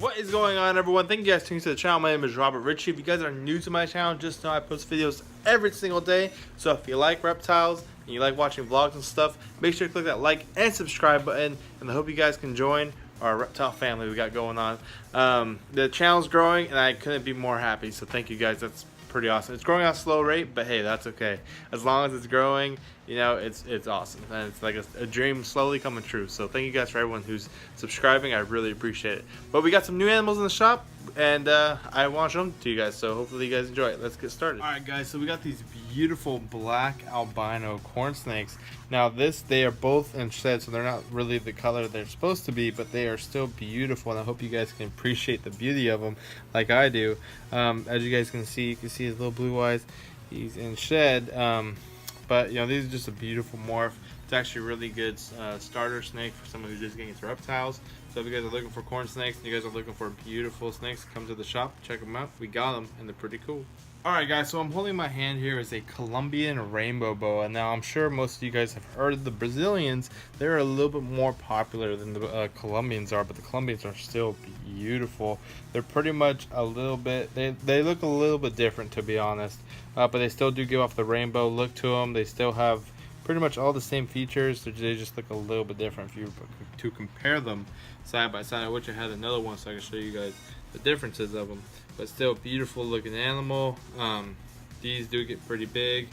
What is going on, everyone? Thank you guys for tuning to the channel. My name is Robert Ritchie. If you guys are new to my channel, just know I post videos every single day. So if you like reptiles and you like watching vlogs and stuff, make sure to click that like and subscribe button. And I hope you guys can join our reptile family we got going on. The channel's growing and I couldn't be more happy. So thank you guys. That's pretty awesome. It's growing at a slow rate, but hey, that's okay. As long as it's growing, you know, it's awesome. And it's like a dream slowly coming true. So thank you guys for everyone who's subscribing. I really appreciate it. But we got some new animals in the shop, and I want to show them to you guys. So hopefully you guys enjoy it. Let's get started. All right, guys. So we got these beautiful black albino corn snakes. Now they are both in shed, so they're not really the color they're supposed to be, but they are still beautiful, and I hope you guys can appreciate the beauty of them like I do. As you guys can see, his little blue eyes. He's in shed, but you know, these are just a beautiful morph. It's actually a really good starter snake for someone who's just getting into reptiles. So if you guys are looking for corn snakes and you guys are looking for beautiful snakes, come to the shop, check them out. We got them, and they're pretty cool. Alright guys, so I'm holding my hand here is a Colombian rainbow boa. Now I'm sure most of you guys have heard of the Brazilians. They're a little bit more popular than the Colombians are, but the Colombians are still beautiful. They're pretty much a little bit, they look a little bit different, to be honest, but they still do give off the rainbow look to them. They still have pretty much all the same features. They just look a little bit different if you to compare them side by side. I wish I had another one so I could show you guys the differences of them, but still beautiful looking animal. These do get pretty big,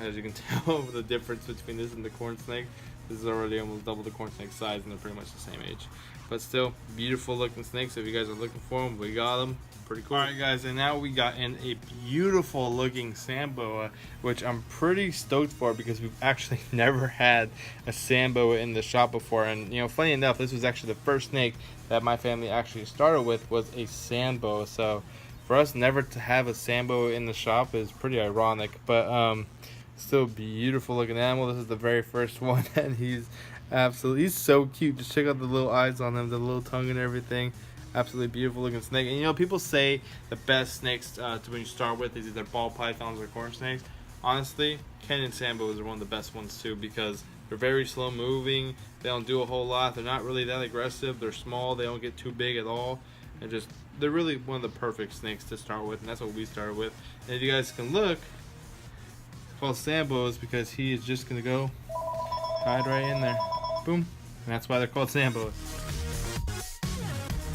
as you can tell the difference between this and the corn snake. This is already almost double the corn snake size, and they're pretty much the same age, but still beautiful looking snakes. If you guys are looking for them, we got them. Pretty cool. Alright guys, and now we got in a beautiful looking sand boa, which I'm pretty stoked for because we've actually never had a sand boa in the shop before. And you know, funny enough, this was actually the first snake that my family actually started with, was a sand boa. So for us never to have a sand boa in the shop is pretty ironic, but still beautiful looking animal. This is the very first one, and he's so cute. Just check out the little eyes on him, the little tongue and everything. Absolutely beautiful looking snake. And you know, people say the best snakes when you start with is either ball pythons or corn snakes. Honestly, Kenyan sand boas are one of the best ones too, because they're very slow moving. They don't do a whole lot. They're not really that aggressive. They're small. They don't get too big at all. And just, they're really one of the perfect snakes to start with, and that's what we started with. And if you guys can look, it's called sand boas because he is just gonna go hide right in there. Boom. And that's why they're called sand boas.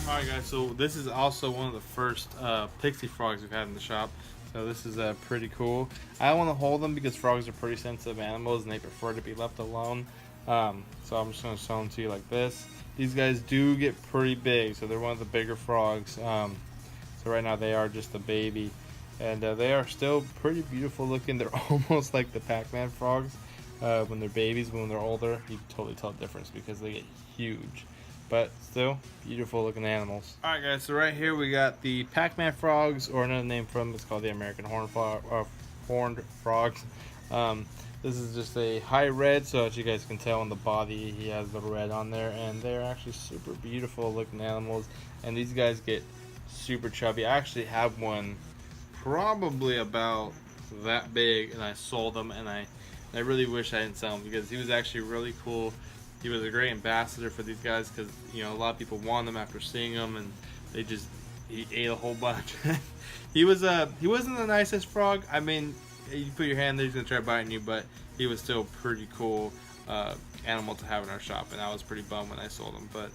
Alright guys, so this is also one of the first pixie frogs we've had in the shop. So this is pretty cool. I don't want to hold them because frogs are pretty sensitive animals and they prefer to be left alone. So I'm just going to show them to you like this. These guys do get pretty big, so they're one of the bigger frogs. So right now they are just a baby. And they are still pretty beautiful looking. They're almost like the Pac-Man frogs when they're babies. When they're older, you can totally tell the difference because they get huge. But still beautiful looking animals. Alright guys, so right here we got the Pac-Man frogs, or another name for them, it's called the American horned frogs. This is just a high red, so as you guys can tell on the body he has the red on there, and they're actually super beautiful looking animals. And these guys get super chubby. I actually have one probably about that big, and I sold them, and I really wish I didn't sell him because he was actually really cool. He was a great ambassador for these guys because, you know, a lot of people want them after seeing them, and he ate a whole bunch. He wasn't the nicest frog. I mean, you put your hand there, he's gonna try biting you, but he was still a pretty cool animal to have in our shop, and I was pretty bummed when I sold him, but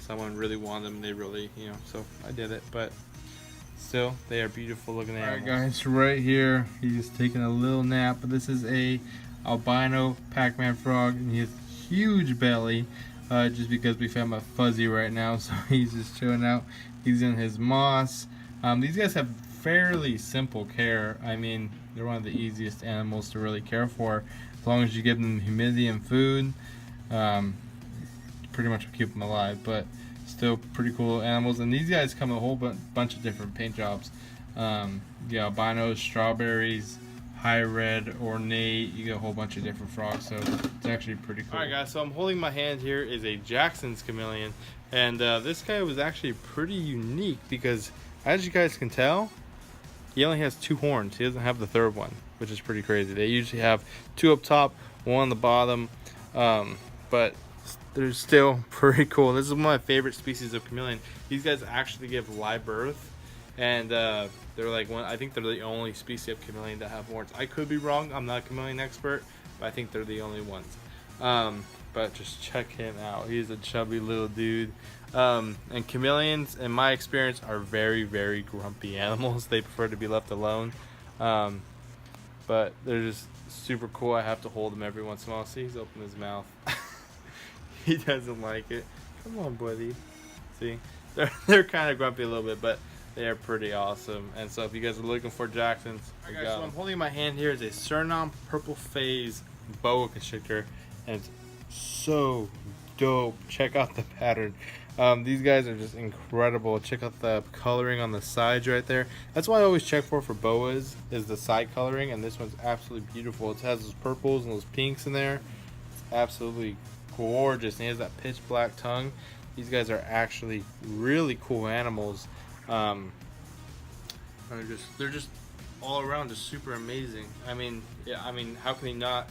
someone really wanted them, and they really, you know, so I did it. But still, they are beautiful looking animals. Alright guys, right here he's taking a little nap, but this is a albino Pac-Man frog, and he has huge belly, just because we found my fuzzy right now, so he's just chilling out. He's in his moss. These guys have fairly simple care. I mean, they're one of the easiest animals to really care for. As long as you give them humidity and food, pretty much will keep them alive. But still pretty cool animals. And these guys come in a whole bunch of different paint jobs. Yeah, albinos, strawberries, high red, ornate. You get a whole bunch of different frogs, so it's actually pretty cool. Alright guys, so I'm holding my hand here is a Jackson's chameleon, and this guy was actually pretty unique because, as you guys can tell, he only has 2 horns. He doesn't have the third one, which is pretty crazy. They usually have 2 up top, 1 on the bottom, but they're still pretty cool. This is one of my favorite species of chameleon. These guys actually give live birth, and they're like I think they're the only species of chameleon that have horns. I could be wrong. I'm not a chameleon expert, but I think they're the only ones. But just check him out. He's a chubby little dude. And chameleons, in my experience, are very, very grumpy animals. They prefer to be left alone. But they're just super cool. I have to hold him every once in a while. See, he's opened his mouth. He doesn't like it. Come on, buddy. See, they're kind of grumpy a little bit, but they are pretty awesome. And so if you guys are looking for Jacksons, alright guys, so I'm holding in my hand here is a Suriname purple phase boa constrictor, and it's so dope. Check out the pattern. These guys are just incredible. Check out the coloring on the sides right there. That's why I always check for boas, is the side coloring, and this one's absolutely beautiful. It has those purples and those pinks in there. It's absolutely gorgeous, and he has that pitch black tongue. These guys are actually really cool animals. They're just all around just super amazing. I mean, yeah, I mean, how can you not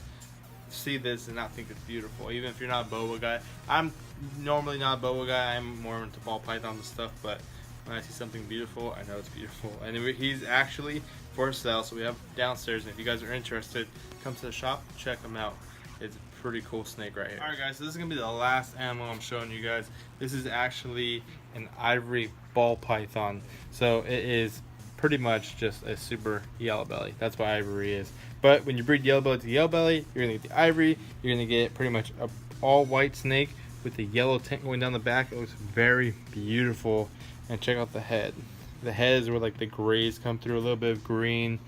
see this and not think it's beautiful? Even if you're not a boa guy. I'm normally not a boa guy. I'm more into ball pythons and stuff, but when I see something beautiful, I know it's beautiful. And he's actually for sale, so we have downstairs, and if you guys are interested, come to the shop, check them out. It's a pretty cool snake right here. Alright guys, so this is gonna be the last animal I'm showing you guys. This is actually an ivory ball python. So it is pretty much just a super yellow belly. That's what ivory is. But when you breed yellow belly to yellow belly, you're gonna get the ivory. You're gonna get pretty much a all white snake with the yellow tint going down the back. It looks very beautiful. And check out the head. The head is where like the grays come through, a little bit of green,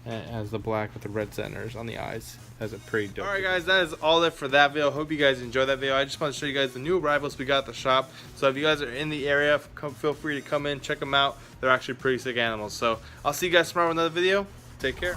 as the black with the red centers on the eyes. That's a pretty dope. Alright guys, that is all it for that video. Hope you guys enjoyed that video. I just want to show you guys the new arrivals we got at the shop. So if you guys are in the area, feel free to come in, check them out. They're actually pretty sick animals. So I'll see you guys tomorrow with another video. Take care.